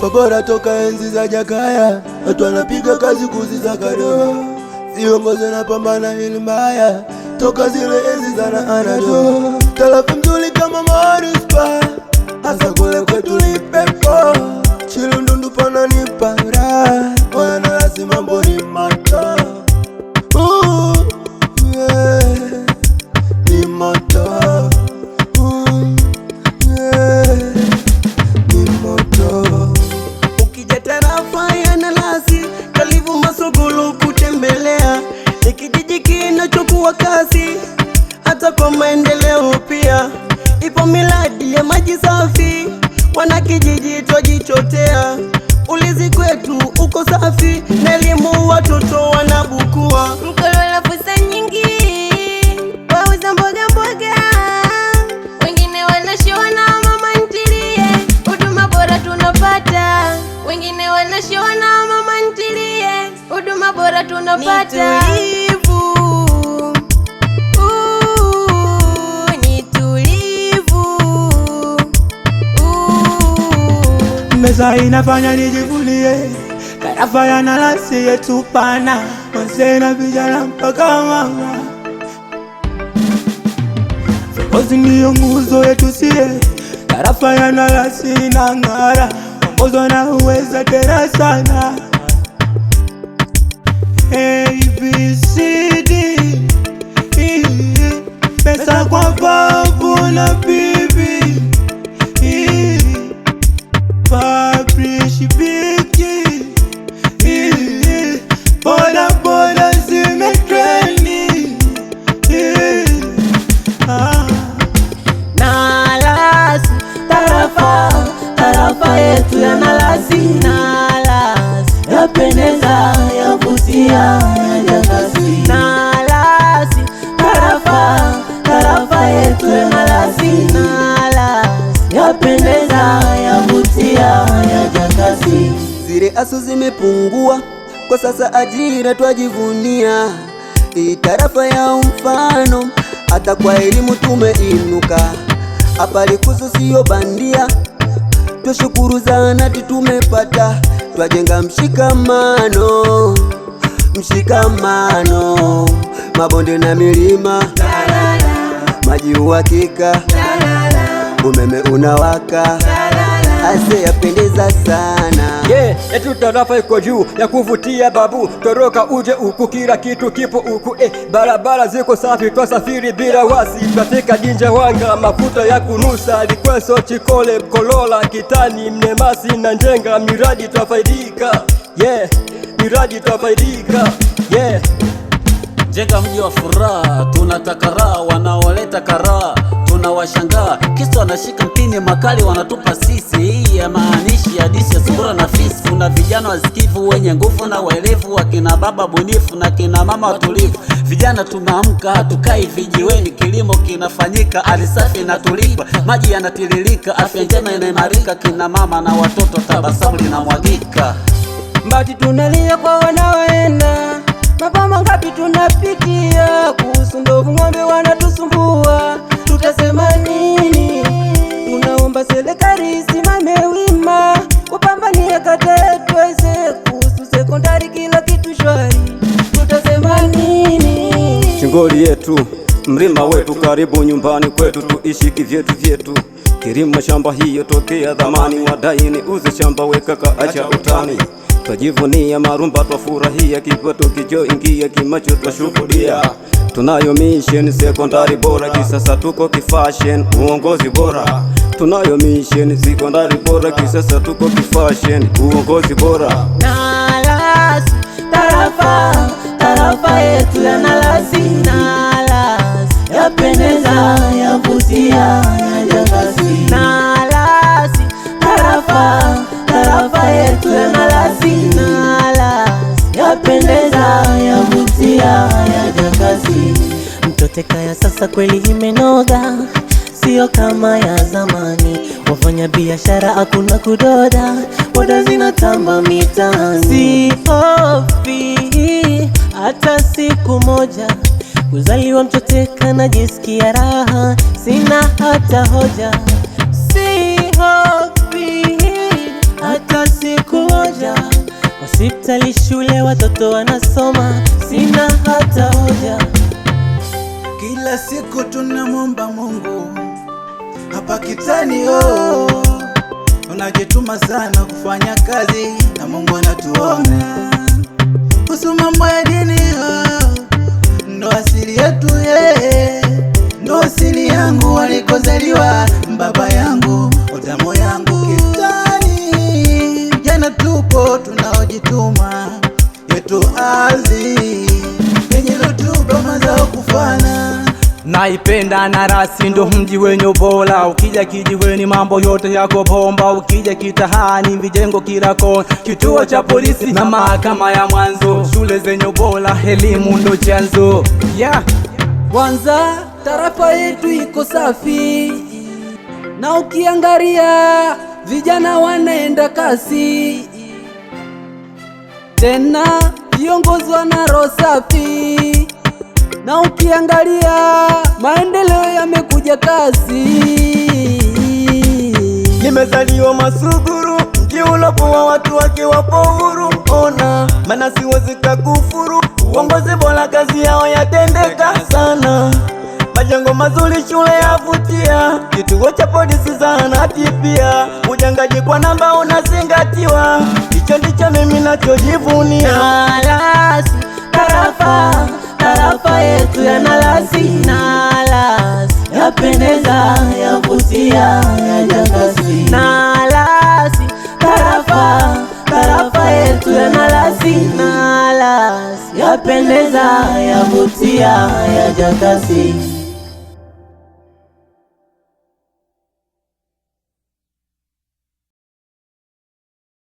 tarafa bora toka enzi za Jakaya, watu wanapiga kazi kuzisaka do, viongozi wanapambana ili mbaya toka zile enzi za Anado. Tarafa mzuri kama Marispa, hasa kule kwetu ni pepo, Chilundu pana ni para, Wanalasi mambo ni moto, yeah, ni moto, yeah, ni moto. Ukija tarafa ya Nalasi, Kalivu Masogolo kutembelea, ni kijiji kinachokuwa kasi hata kwa maendeleo pia. Ipo miradi ya maji safi, wanakijiji twajichotea. Ulinzi kwetu uko safi, na elimu watoto wanabukua. Mkolola fursa nyingi, wauza mboga mboga, wengine wanashona mama ntilie, huduma bora tunapata. Wengine wanashona mama ntilie, huduma bora tunapata. Meza inafanya nijivunie, tarafa ya Nalasi yetu pana, wazee na vijana mpaka mama. Viongozi ndiyo nguzo yetu sie, tarafa ya Nalasi inang'ara, ongozo na uweza tena sana. ABCD, pesa kwa babu na bibi, Fabrishi bigi, boda boda zimetreni. Nalasi, tarafa yetu ya Nalasi. Nalasi, yapendeza, yavutia, yajakasi. Nalasi, tarafa yetu ya Nalasi. Nalasi, yapendeza, yavutia, yajakasi. Zile asu zimepungua, kwa sasa ajira twajivunia. Hii tarafa ya mfano, hata kwa elimu tumeinuka. Hapa likuzo sio bandia, twashukuru zahanati tumepata. Twajenga mshikamano, mabonde na milima, maji uhakika, umeme unawaka, ase yapendeza sana. Etu tarafa iko juu ya kuvutia babu, toroka uje uku, kila kitu kipo uku. Barabara ziko safi, twasafiri bila wasi, twafika Jinja Wanga, mafuta ya kunusa, Likweso, Chikole, Mkolola, Kitani, Mnemasi na Njenga. Miradi twafaidika, miradi twafaidika, Njenga mji wa furaha, tunataka raha, wanaoleta karaha tunawashangaa, kisa wanashika mpini makali wanatupa sisi. Hii ya maanishi hadithi ya sungura na fisi. Kuna vijana wasikivu wenye nguvu na waelevu, wakina baba bunifu na kina mama watulivu. Vijana tunaamka, hatukai vijiweni, kilimo kinafanyika, ardhi safi inatulipwa, maji yanatiririka, afya njema inaimarika, kina mama na watoto tabasamu linamwagika. Mbati tunalia kwa wanaoenda, mapamba ngapi tunapitia, kuhusu ndovu ng'ombe wanatusumbua, tutasema nini? Tunaomba serikali isimame wima, kupambania kata yetu eze, kuhusu sekondari kila kitu shwari, tutasema nini? Chingoli yetu, mlima wetu, karibu nyumbani kwetu, tuishi kivyetu vyetu. Kilimo shamba hiyo tokea dhamani, wadaini uze shamba wekaka acha utani. Twajivunia marumba, twafurahia kipato kichoingia, kimacho twashuhudia. Tunayo mission sekondari bora, kisasa tuko kifashion, uongozi bora. Tunayo mission sekondari bora, kisasa tuko kifashion, uongozi bora. Nalasi, tarafa yetu ya Nalasi. Nalasi, yapendeza, yavutia, yajakasi. Nalasi, tarafa yetu ya Nalasi. Nalasi, yapendeza, yavutia, yajakasi. Mtoteka ya sasa kweli imenoga, sio kama ya zamani. Wafanya biashara hakuna kudoda, boda zinatamba mitaani. Sihofi hata siku moja, kuzaliwa Mtoteka najisikia raha, sina hata hoja. Sihofi hata kuoja, hospitali, shule, watoto wanasoma, sina hata hoja. Kila siku tunamwomba Mungu hapa kitani, unajituma sana kufanya kazi na Mungu anatuona. Kuhusu mambo ya dini, ndo asili yetu, ndo asili yangu, alikozaliwa baba yangu, damu yangu kitani. Jana tupo tunaojituma, yetu ardhi yenye rutuba, mazao kufana. Naipenda Narasi, ndo mji wenye bora. Ukija kijiweni mambo yote yako bomba. Ukija kitahani vijengo kila kona, kituo cha polisi na mahakama ya mwanzo. Shule zenye bora, elimu ndo chanzo. Kwanza tarafa yetu iko safi, na ukiangalia vijana wanaenda kasi, tena viongozi wana roho safi, na ukiangalia maendeleo yamekuja kasi. Nimezaliwa Masuguru, mji ulokuwa watu wake wapo huru. Ona maana siwezi kukufuru, uongozi bora, kazi yao yatendeka sana. Majengo mazuri, shule yavutia, kituo cha polisi, zahanati pia. Ujangaji kwa namba unazingatiwa, hicho ndicho mimi nachojivunia. Nalasi, tarafa yetu ya Nalasi, Nalasi yapendeza, yavutia, yajakasi. Nalasi, tarafa yetu ya Nalasi, Nalasi yapendeza, yavutia, yajakasi.